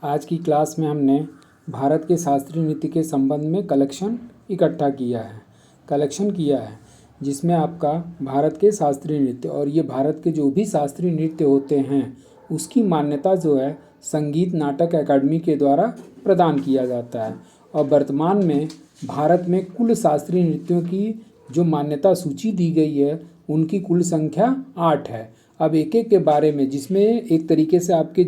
आज की क्लास में हमने भारत के शास्त्रीय नृत्य के संबंध में कलेक्शन किया है जिसमें आपका भारत के शास्त्रीय नृत्य और ये भारत के जो भी शास्त्रीय नृत्य होते हैं उसकी मान्यता जो है संगीत नाटक अकादमी के द्वारा प्रदान किया जाता है। और वर्तमान में भारत में कुल शास्त्रीय नृत्यों की जो मान्यता सूची दी गई है उनकी कुल संख्या 8 है। अब एक एक के बारे में, जिसमें एक तरीके से आपके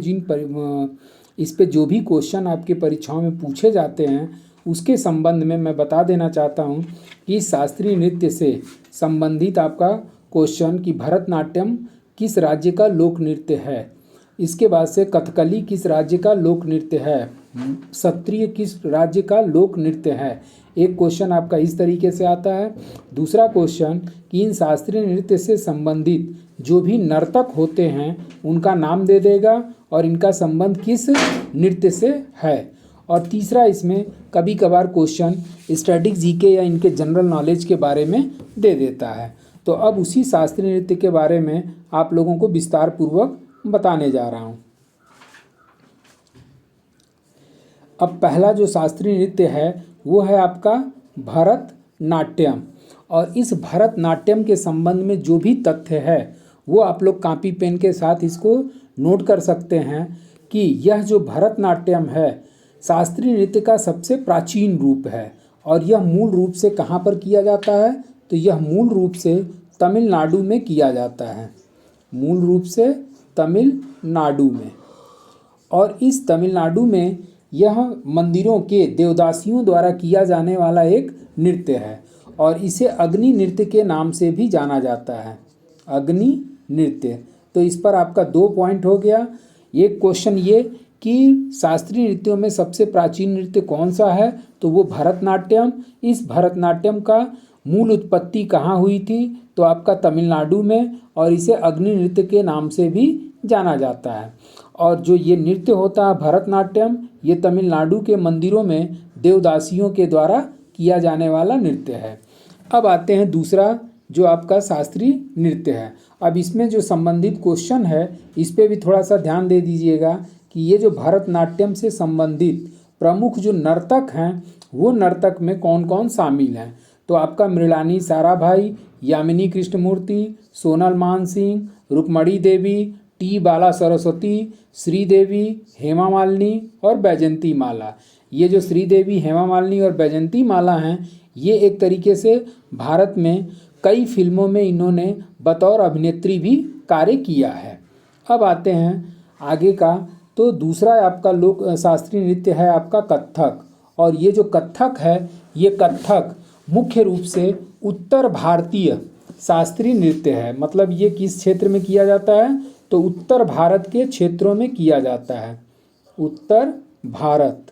इस पे जो भी क्वेश्चन आपके परीक्षाओं में पूछे जाते हैं उसके संबंध में मैं बता देना चाहता हूँ कि शास्त्रीय नृत्य से संबंधित आपका क्वेश्चन कि भरतनाट्यम किस राज्य का लोक नृत्य है, इसके बाद से कथकली किस राज्य का लोक नृत्य है, सत्रिय किस राज्य का लोक नृत्य है। एक क्वेश्चन आपका इस तरीके से आता है। दूसरा क्वेश्चन कि इन शास्त्रीय नृत्य से संबंधित जो भी नर्तक होते हैं उनका नाम दे देगा और इनका संबंध किस नृत्य से है। और तीसरा इसमें कभी कभार क्वेश्चन स्टैटिक जीके या इनके जनरल नॉलेज के बारे में दे देता है। तो अब उसी शास्त्रीय नृत्य के बारे में आप लोगों को विस्तार पूर्वक बताने जा रहा हूँ। अब पहला जो शास्त्रीय नृत्य है वो है आपका भरतनाट्यम। और इस भरतनाट्यम के संबंध में जो भी तथ्य है वो आप लोग कॉपी पेन के साथ इसको नोट कर सकते हैं कि यह जो भरतनाट्यम है शास्त्रीय नृत्य का सबसे प्राचीन रूप है। और यह मूल रूप से कहाँ पर किया जाता है, तो यह मूल रूप से तमिलनाडु में किया जाता है, मूल रूप से तमिलनाडु में। और इस तमिलनाडु में यह मंदिरों के देवदासियों द्वारा किया जाने वाला एक नृत्य है और इसे अग्नि नृत्य के नाम से भी जाना जाता है, अग्नि नृत्य। तो इस पर आपका 2 पॉइंट हो गया। एक क्वेश्चन ये कि शास्त्रीय नृत्यों में सबसे प्राचीन नृत्य कौन सा है, तो वो भरतनाट्यम। इस भरतनाट्यम का मूल उत्पत्ति कहाँ हुई थी, तो आपका तमिलनाडु में, और इसे अग्नि नृत्य के नाम से भी जाना जाता है। और जो ये नृत्य होता है भरतनाट्यम, ये तमिलनाडु के मंदिरों में देवदासियों के द्वारा किया जाने वाला नृत्य है। अब आते हैं दूसरा जो आपका शास्त्रीय नृत्य है। अब इसमें जो संबंधित क्वेश्चन है इस पे भी थोड़ा सा ध्यान दे दीजिएगा कि ये जो भरतनाट्यम से संबंधित प्रमुख जो नर्तक हैं वो नर्तक में कौन कौन शामिल हैं। तो आपका मृणालिनी साराभाई, यामिनी कृष्णमूर्ति, सोनल मानसिंह, रुक्मणी देवी, टी बाला सरस्वती, श्रीदेवी, हेमा मालिनी और बैजंती माला। ये जो श्रीदेवी, हेमा मालिनी और बैजंती माला हैं ये एक तरीके से भारत में कई फिल्मों में इन्होंने बतौर अभिनेत्री भी कार्य किया है। अब आते हैं आगे का, तो दूसरा आपका लोक शास्त्रीय नृत्य है आपका कथक। और ये जो कथक है ये कथक मुख्य रूप से उत्तर भारतीय शास्त्रीय नृत्य है। मतलब ये किस क्षेत्र में किया जाता है, तो उत्तर भारत के क्षेत्रों में किया जाता है, उत्तर भारत।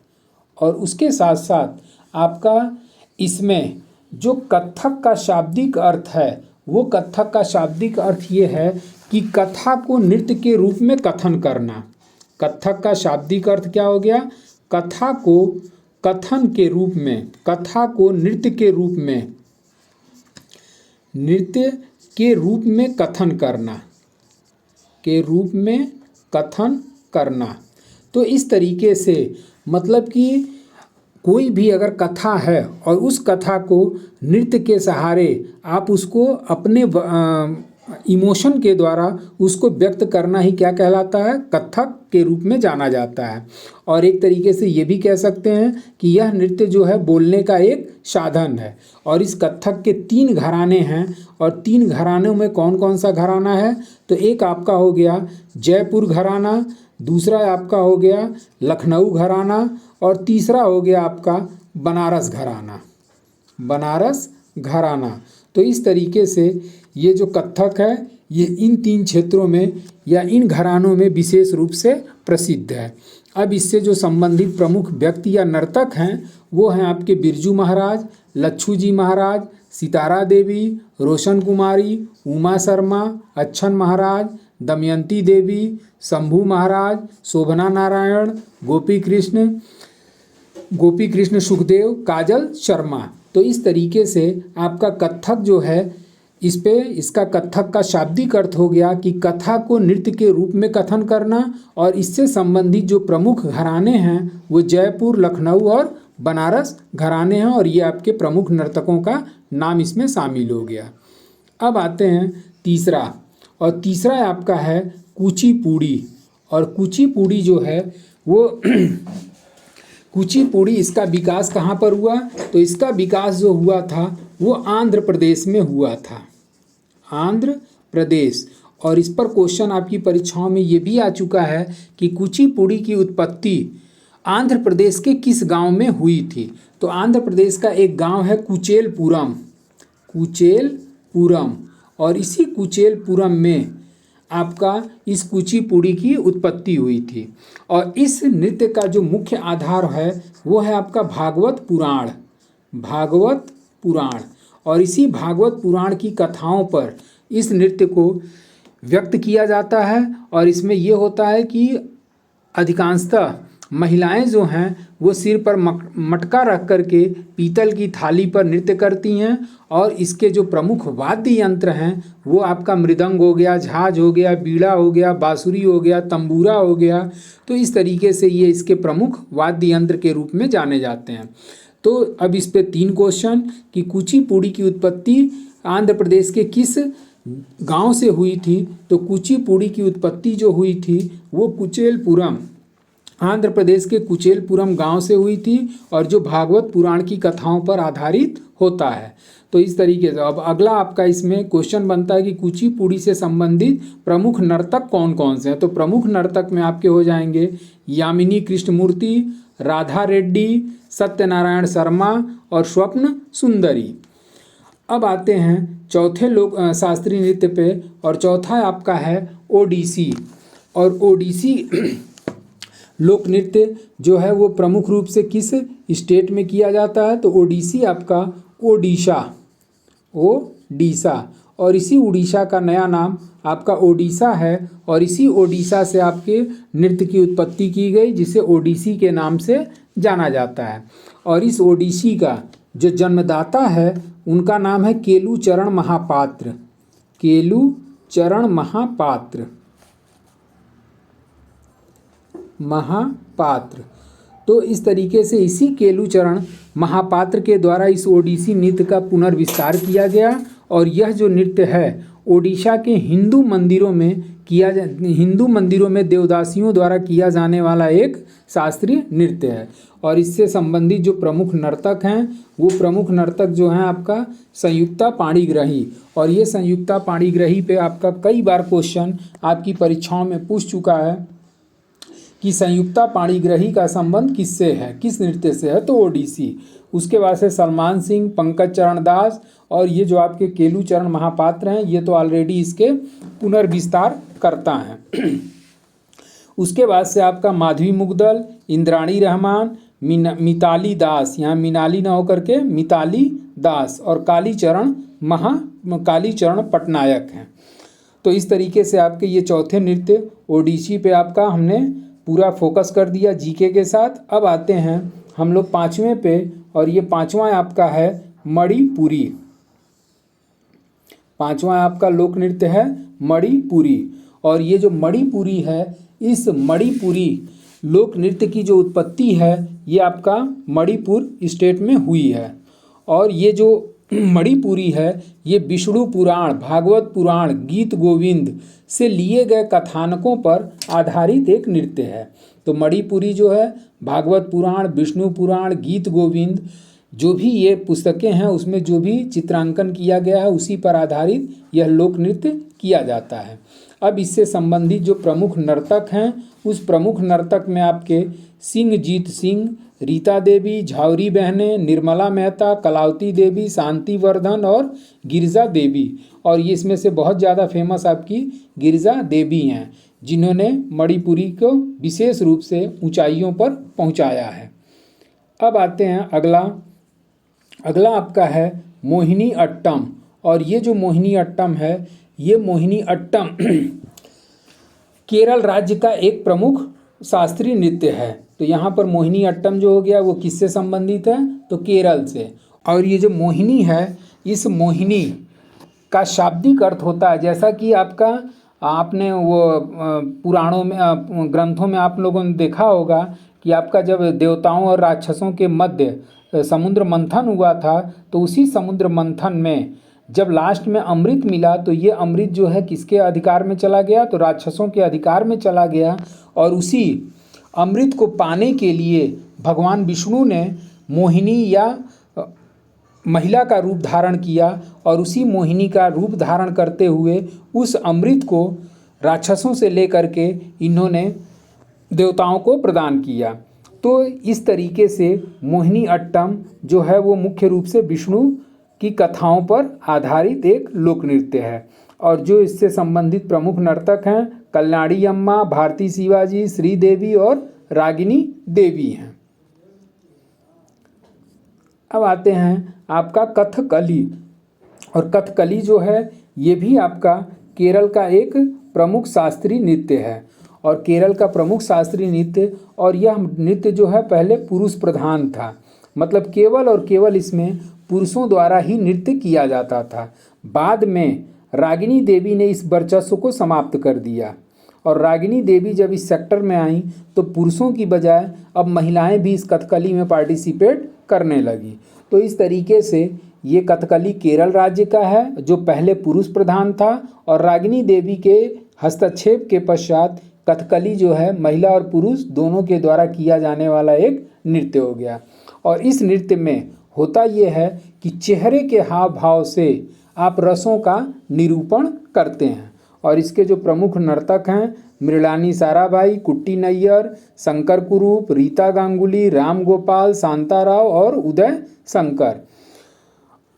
और उसके साथ साथ आपका इसमें जो कथक का शाब्दिक अर्थ है वो कथक का शाब्दिक अर्थ ये है कि कथा को नृत्य के रूप में कथन करना। कथक का शाब्दिक अर्थ क्या हो गया, कथा को कथन के रूप में, कथा को नृत्य के रूप में, नृत्य के रूप में कथन करना, के रूप में कथन करना। तो इस तरीके से मतलब कि कोई भी अगर कथा है और उस कथा को नृत्य के सहारे आप उसको अपने इमोशन के द्वारा उसको व्यक्त करना ही क्या कहलाता है, कथक के रूप में जाना जाता है। और एक तरीके से ये भी कह सकते हैं कि यह नृत्य जो है बोलने का एक साधन है। और इस कथक के 3 घराने हैं और 3 घरानों में कौन कौन सा घराना है, तो एक आपका हो गया जयपुर घराना, दूसरा आपका हो गया लखनऊ घराना और तीसरा हो गया आपका बनारस घराना, बनारस घराना। तो इस तरीके से ये जो कथक है ये इन 3 क्षेत्रों में या इन घरानों में विशेष रूप से प्रसिद्ध है। अब इससे जो संबंधित प्रमुख व्यक्ति या नर्तक हैं वो हैं आपके बिरजू महाराज, लच्छू जी महाराज, सितारा देवी, रोशन कुमारी, उमा शर्मा, अच्छन महाराज, दमयंती देवी, शंभू महाराज, शोभना नारायण, गोपी कृष्ण सुखदेव, काजल शर्मा। तो इस तरीके से आपका कथक जो है इस पे इसका कथक का शाब्दिक अर्थ हो गया कि कथा को नृत्य के रूप में कथन करना, और इससे संबंधित जो प्रमुख घराने हैं वो जयपुर, लखनऊ और बनारस घराने हैं, और ये आपके प्रमुख नर्तकों का नाम इसमें शामिल हो गया। अब आते हैं तीसरा, और तीसरा आपका है कुचिपुड़ी। और कुचिपुड़ी जो है वो कुचिपुड़ी, इसका विकास कहाँ पर हुआ? तो इसका विकास जो हुआ था वो आंध्र प्रदेश में हुआ था, आंध्र प्रदेश। और इस पर क्वेश्चन आपकी परीक्षाओं में ये भी आ चुका है कि कुचिपुड़ी की उत्पत्ति आंध्र प्रदेश के किस गांव में हुई थी? तो आंध्र प्रदेश का एक गांव है कुचेलपुरम, कुचेलपुरम, और इसी कुचेलपुरम में आपका इस कुचिपुड़ी की उत्पत्ति हुई थी। और इस नृत्य का जो मुख्य आधार है वो है आपका भागवत पुराण, भागवत पुराण। और इसी भागवत पुराण की कथाओं पर इस नृत्य को व्यक्त किया जाता है। और इसमें ये होता है कि अधिकांशतः महिलाएं जो हैं वो सिर पर मटका रख करके पीतल की थाली पर नृत्य करती हैं। और इसके जो प्रमुख वाद्य यंत्र हैं वो आपका मृदंग हो गया, झांझ हो गया, बीड़ा हो गया, बांसुरी हो गया, तंबूरा हो गया। तो इस तरीके से ये इसके प्रमुख वाद्य यंत्र के रूप में जाने जाते हैं। तो अब इस पे 3 क्वेश्चन कि कुचिपुड़ी की उत्पत्ति आंध्र प्रदेश के किस गांव से हुई थी? तो कुचिपुड़ी की उत्पत्ति जो हुई थी वो कुचेलपुरम, आंध्र प्रदेश के कुचेलपुरम गांव से हुई थी, और जो भागवत पुराण की कथाओं पर आधारित होता है। तो इस तरीके से अब अगला आपका इसमें क्वेश्चन बनता है कि कुचिपुड़ी से संबंधित प्रमुख नर्तक कौन कौन से हैं? तो प्रमुख नर्तक में आपके हो जाएंगे यामिनी कृष्णमूर्ति, राधा रेड्डी, सत्यनारायण शर्मा और स्वप्न सुंदरी। अब आते हैं चौथे लोक शास्त्रीय नृत्य पे, और चौथा आपका है ओडिसी। और ओडिसी लोक नृत्य जो है वो प्रमुख रूप से किस स्टेट में किया जाता है? तो ओडिसी आपका ओडिशा, ओडिशा, और इसी उड़ीसा का नया नाम आपका ओडिशा है। और इसी ओडिशा से आपके नृत्य की उत्पत्ति की गई, जिसे ओडिसी के नाम से जाना जाता है। और इस ओडिसी का जो जन्मदाता है उनका नाम है केलुचरण महापात्र, केलुचरण महापात्र, महापात्र। तो इस तरीके से इसी केलुचरण महापात्र के द्वारा इस ओडिसी नृत्य का पुनर्विस्तार किया गया। और यह जो नृत्य है ओडिशा के हिंदू मंदिरों में देवदासियों द्वारा किया जाने वाला एक शास्त्रीय नृत्य है। और इससे संबंधित जो प्रमुख नर्तक हैं वो प्रमुख नर्तक जो हैं आपका संयुक्ता पाणिग्राही। और ये संयुक्ता पाणिग्राही पे आपका कई बार क्वेश्चन आपकी परीक्षाओं में पूछ चुका है कि संयुक्ता पाणिग्राही का संबंध किससे है, किस नृत्य से है? तो ओडिसी। उसके बाद से सलमान सिंह, पंकज चरण दास, और ये जो आपके केलुचरण महापात्र हैं ये तो ऑलरेडी इसके पुनर्विस्तार करता हैं। उसके बाद से आपका माधवी मुग्दल, इंद्राणी रहमान, मिताली दास, यहाँ मिनाली ना होकर के मिताली दास, और कालीचरण पटनायक हैं। तो इस तरीके से आपके ये चौथे नृत्य ओडिसी पे आपका हमने पूरा फोकस कर दिया जीके के साथ। अब आते हैं हम लोग 5वें पे, और ये 5वां आपका है मणिपुरी। 5वां आपका लोक नृत्य है मणिपुरी। और ये जो मणिपुरी है, इस मणिपुरी लोक नृत्य की जो उत्पत्ति है ये आपका मणिपुर स्टेट में हुई है। और ये जो मणिपुरी है ये विष्णु पुराण, भागवत पुराण, गीत गोविंद से लिए गए कथानकों पर आधारित एक नृत्य है। तो मणिपुरी जो है भागवत पुराण, विष्णु पुराण, गीत गोविंद, जो भी ये पुस्तकें हैं उसमें जो भी चित्रांकन किया गया है उसी पर आधारित यह लोक नृत्य किया जाता है। अब इससे संबंधित जो प्रमुख नर्तक हैं उस प्रमुख नर्तक में आपके सिंहजीत सिंह, रीता देवी, झावरी बहनें, निर्मला मेहता, कलावती देवी, शांति वर्धन और गिरिजा देवी। और ये इसमें से बहुत ज़्यादा फेमस आपकी गिरिजा देवी हैं जिन्होंने मणिपुरी को विशेष रूप से ऊंचाइयों पर पहुंचाया है। अब आते हैं अगला आपका है मोहिनी अट्टम। और ये जो मोहिनी अट्टम है ये मोहिनी अट्टम केरल राज्य का एक प्रमुख शास्त्रीय नृत्य है। तो यहाँ पर मोहिनी अट्टम जो हो गया वो किससे संबंधित है? तो केरल से। और ये जो मोहिनी है, इस मोहिनी का शाब्दिक अर्थ होता है, जैसा कि आपका आपने वो पुराणों में ग्रंथों में आप लोगों ने देखा होगा कि आपका जब देवताओं और राक्षसों के मध्य समुद्र मंथन हुआ था, तो उसी समुद्र मंथन में जब लास्ट में अमृत मिला तो ये अमृत जो है किसके अधिकार में चला गया, तो राक्षसों के अधिकार में चला गया। और उसी अमृत को पाने के लिए भगवान विष्णु ने मोहिनी या महिला का रूप धारण किया और उसी मोहिनी का रूप धारण करते हुए उस अमृत को राक्षसों से लेकर के इन्होंने देवताओं को प्रदान किया। तो इस तरीके से मोहिनी अट्टम जो है वो मुख्य रूप से विष्णु की कथाओं पर आधारित एक लोक नृत्य है। और जो इससे संबंधित प्रमुख नर्तक हैं कल्याणी अम्मा, भारती शिवाजी, श्रीदेवी और रागिनी देवी हैं। अब आते हैं आपका कथकली। और कथकली जो है ये भी आपका केरल का एक प्रमुख शास्त्रीय नृत्य है। और केरल का प्रमुख शास्त्रीय नृत्य, और यह नृत्य जो है पहले पुरुष प्रधान था, मतलब केवल और केवल इसमें पुरुषों द्वारा ही नृत्य किया जाता था। बाद में रागिनी देवी ने इस वर्चस्व को समाप्त कर दिया और रागिनी देवी जब इस सेक्टर में आई तो पुरुषों की बजाय अब महिलाएं भी इस कथकली में पार्टिसिपेट करने लगी। तो इस तरीके से ये कथकली केरल राज्य का है जो पहले पुरुष प्रधान था, और रागिनी देवी के हस्तक्षेप के पश्चात कथकली जो है महिला और पुरुष दोनों के द्वारा किया जाने वाला एक नृत्य हो गया। और इस नृत्य में होता ये है कि चेहरे के हाव भाव से आप रसों का निरूपण करते हैं। और इसके जो प्रमुख नर्तक हैं मृणालिनी साराभाई, कुट्टी नैयर, शंकर कुरूप, रीता गांगुली, राम गोपाल, शांताराव और उदय शंकर।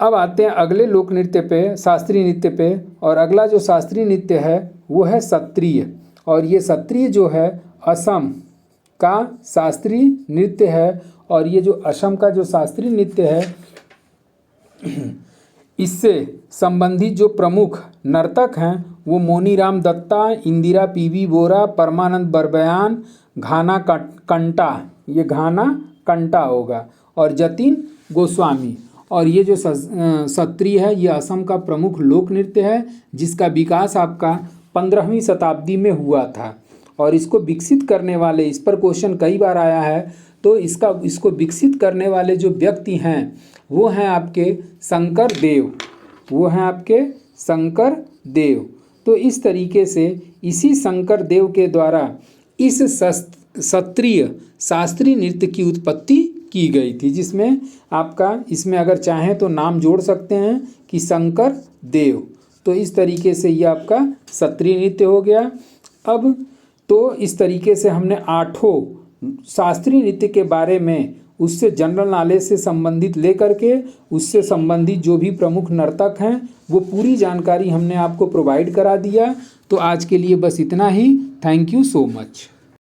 अब आते हैं अगले लोक नृत्य पे, शास्त्रीय नृत्य पे। और अगला जो शास्त्रीय नृत्य है वो है सत्रिय। और ये सत्रिय जो है असम का शास्त्रीय नृत्य है। और ये जो असम का जो शास्त्रीय नृत्य है इससे संबंधित जो प्रमुख नर्तक हैं वो मोनीराम दत्ता, इंदिरा पीवी बोरा, परमानंद बरबयान, घाना कंटा, ये घाना कंटा होगा, और जतिन गोस्वामी। और ये जो सत्रिय है ये असम का प्रमुख लोक नृत्य है जिसका विकास आपका 15वीं शताब्दी में हुआ था। और इसको विकसित करने वाले, इस पर क्वेश्चन कई बार आया है, तो इसको विकसित करने वाले जो व्यक्ति हैं वो हैं आपके शंकर देव, वो हैं आपके शंकर देव। तो इस तरीके से इसी शंकर देव के द्वारा इस सत्रिय शास्त्रीय नृत्य की उत्पत्ति की गई थी, जिसमें आपका इसमें अगर चाहें तो नाम जोड़ सकते हैं कि शंकर देव। तो इस तरीके से ये आपका सत्रिय नृत्य हो गया। अब तो इस तरीके से हमने 8 शास्त्रीय नृत्य के बारे में उससे जनरल नॉलेज से संबंधित लेकर के उससे संबंधित जो भी प्रमुख नर्तक हैं वो पूरी जानकारी हमने आपको प्रोवाइड करा दिया। तो आज के लिए बस इतना ही। Thank you so much.